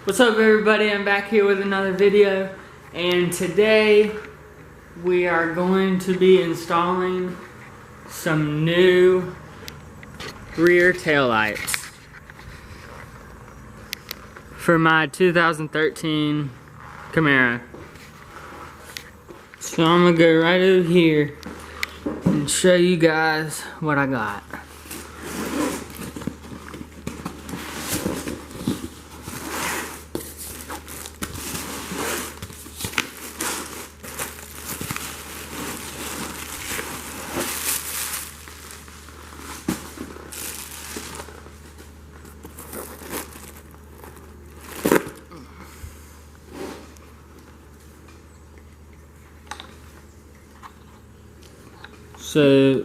What's up everybody, I'm back here with another video, and today we are going to be installing some new rear taillights for my 2013 Camaro. So I'm gonna go right over here and show you guys what I got. So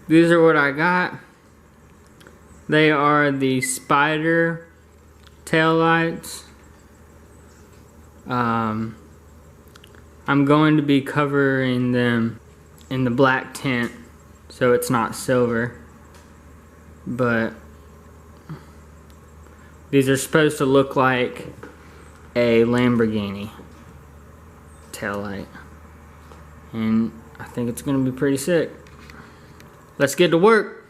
these are what I got. They are the Spyder taillights. I'm going to be covering them in the black tint so it's not silver, but these are supposed to look like a Lamborghini taillight, and I think it's gonna be pretty sick. Let's get to work.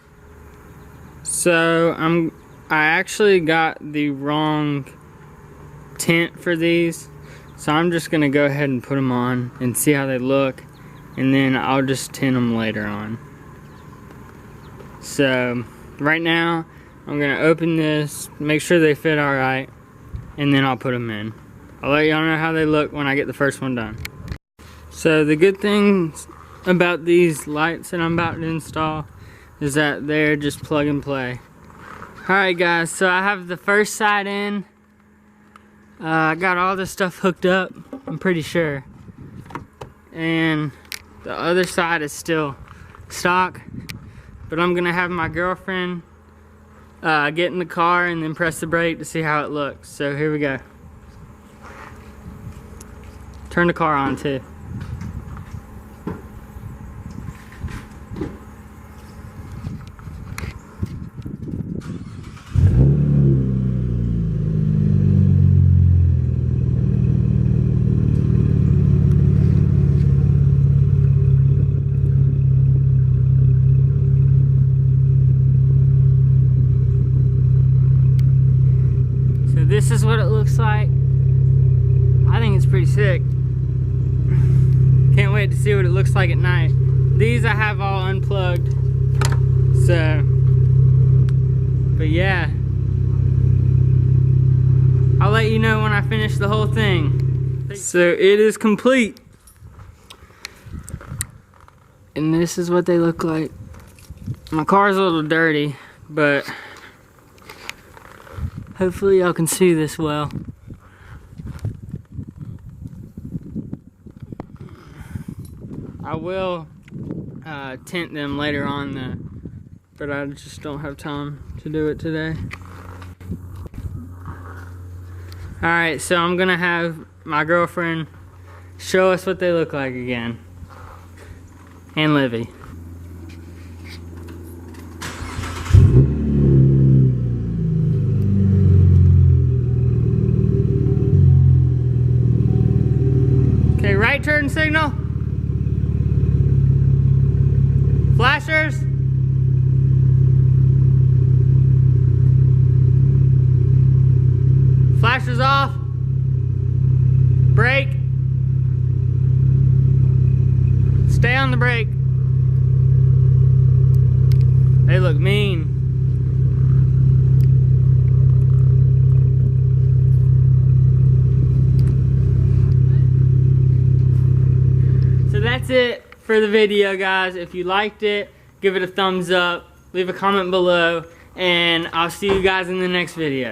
So I actually got the wrong tint for these, so I'm just gonna go ahead and put them on and see how they look, and then I'll just tint them later on. So right now I'm gonna open this, make sure they fit all right, and then I'll put them in. I'll let y'all know how they look when I get the first one done. So the good things about these lights that I'm about to install is that they're just plug and play. Alright guys, so I have the first side in. I got all this stuff hooked up, I'm pretty sure. And the other side is still stock. But I'm gonna have my girlfriend get in the car and then press the brake to see how it looks. So here we go. Turn the car on too. This is what it looks like. I think it's pretty sick. Can't wait to see what it looks like at night. These I have all unplugged. So, but yeah. I'll let you know when I finish the whole thing. So it is complete. And this is what they look like. My car's a little dirty, but hopefully y'all can see this well. I will tint them later on though, but I just don't have time to do it today. Alright, so I'm gonna have my girlfriend show us what they look like again. And Livy. Right turn signal. Flashers. Flashers off. Brake. Stay on the brake. They look mean. So that's it for the video, guys. If you liked it, give it a thumbs up, leave a comment below, and I'll see you guys in the next video.